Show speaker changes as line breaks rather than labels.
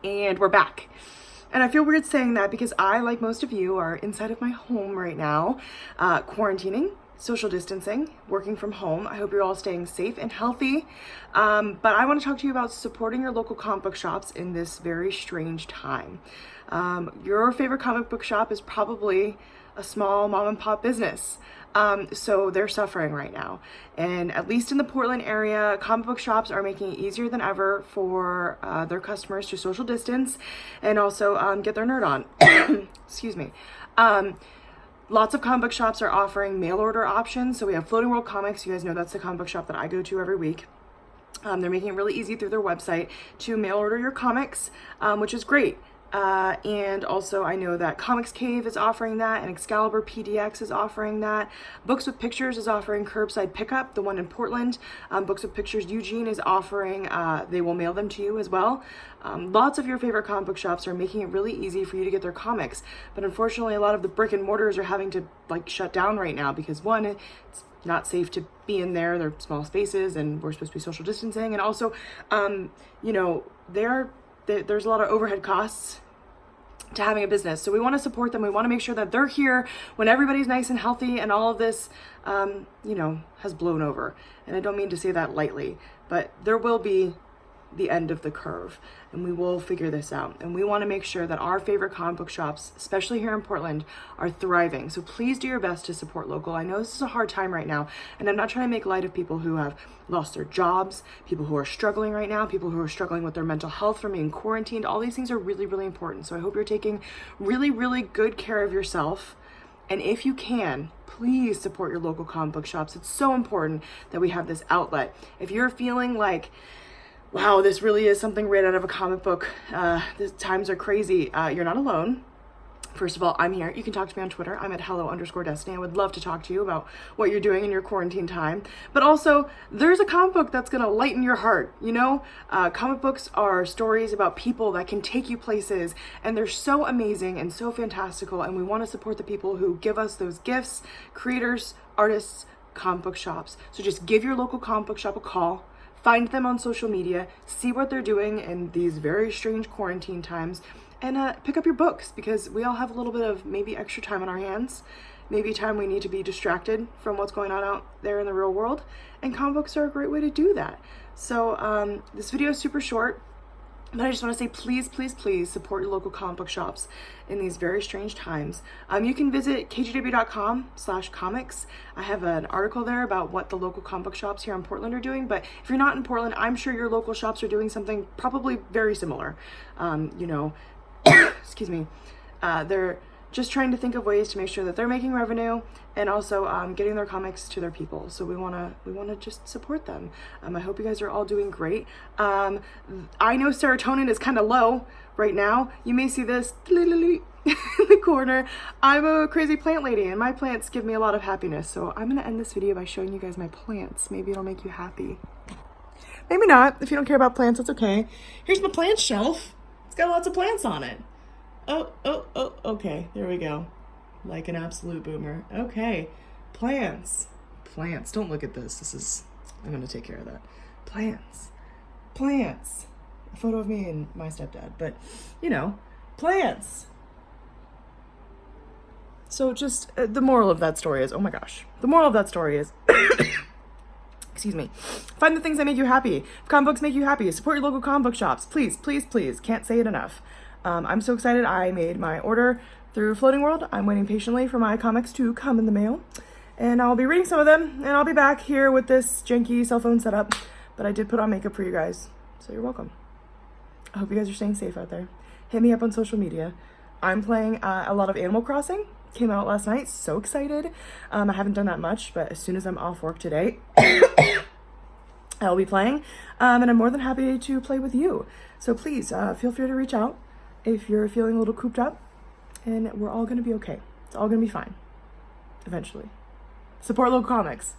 And we're back. And I feel weird saying that because I, like most of you, are inside of my home right now, quarantining, social distancing, working from home. I hope you're all staying safe and healthy. But I want to talk to you about supporting your local comic book shops in this very strange time. Your favorite comic book shop is probably a small mom and pop business. So they're suffering right now. And at least in the Portland area, comic book shops are making it easier than ever for their customers to social distance and also get their nerd on. Excuse me. Lots of comic book shops are offering mail order options. So we have Floating World Comics. You guys know that's the comic book shop that I go to every week. They're making it really easy through their website to mail order your comics, which is great. And also I know that Comics Cave is offering that, and Excalibur PDX is offering that. Books with Pictures is offering curbside pickup, the one in Portland. Books with Pictures Eugene is offering, they will mail them to you as well. Lots of your favorite comic book shops are making it really easy for you to get their comics, but unfortunately a lot of the brick and mortars are having to shut down right now because one, it's not safe to be in there. They're small spaces and we're supposed to be social distancing, and also there's a lot of overhead costs to having a business. So we want to support them. We want to make sure that they're here when everybody's nice and healthy and all of this, has blown over. And I don't mean to say that lightly, but there will be the end of the curve and we will figure this out. And we want to make sure that our favorite comic book shops, especially here in Portland, are thriving. So please do your best to support local. I know this is a hard time right now, and I'm not trying to make light of people who have lost their jobs, people who are struggling right now, people who are struggling with their mental health from being quarantined. All these things are really, really important. So I hope you're taking really, really good care of yourself. And if you can, please support your local comic book shops. It's so important that we have this outlet. If you're feeling like, wow, this really is something right out of a comic book, the times are crazy, you're not alone. First of all, I'm here. You can talk to me on Twitter. I'm at hello_Destiny. I would love to talk to you about what you're doing in your quarantine time. But also, there's a comic book that's going to lighten your heart. Comic books are stories about people that can take you places, and they're so amazing and so fantastical, and we want to support the people who give us those gifts, creators, artists, comic book shops. So just give your local comic book shop a call. Find them on social media, see what they're doing in these very strange quarantine times, and pick up your books, because we all have a little bit of maybe extra time on our hands, maybe time we need to be distracted from what's going on out there in the real world, and comic books are a great way to do that. So this video is super short, but I just want to say, please, please, please support your local comic book shops in these very strange times. You can visit kgw.com/comics. I have an article there about what the local comic book shops here in Portland are doing. But if you're not in Portland, I'm sure your local shops are doing something probably very similar. Excuse me. They're just trying to think of ways to make sure that they're making revenue and also getting their comics to their people. So we wanna just support them. I hope you guys are all doing great. I know serotonin is kind of low right now. You may see this in the corner. I'm a crazy plant lady, and my plants give me a lot of happiness. So I'm gonna end this video by showing you guys my plants. Maybe it'll make you happy. Maybe not. If you don't care about plants, it's okay. Here's my plant shelf. It's got lots of plants on it. Oh, okay, there we go. Like an absolute boomer. Okay, plants. Don't look at this. I'm gonna take care of that. Plants. A photo of me and my stepdad, but plants. So just, the moral of that story is, oh my gosh. The moral of that story is, excuse me, find the things that make you happy. If comic books make you happy, support your local comic book shops. Please, please, please. Can't say it enough. I'm so excited. I made my order through Floating World. I'm waiting patiently for my comics to come in the mail, and I'll be reading some of them, and I'll be back here with this janky cell phone setup, but I did put on makeup for you guys, so you're welcome. I hope you guys are staying safe out there. Hit me up on social media. I'm playing a lot of Animal Crossing. Came out last night. So excited. I haven't done that much, but as soon as I'm off work today, I'll be playing, and I'm more than happy to play with you. So please feel free to reach out if you're feeling a little cooped up, and we're all going to be okay. It's all going to be fine eventually. Support local comics.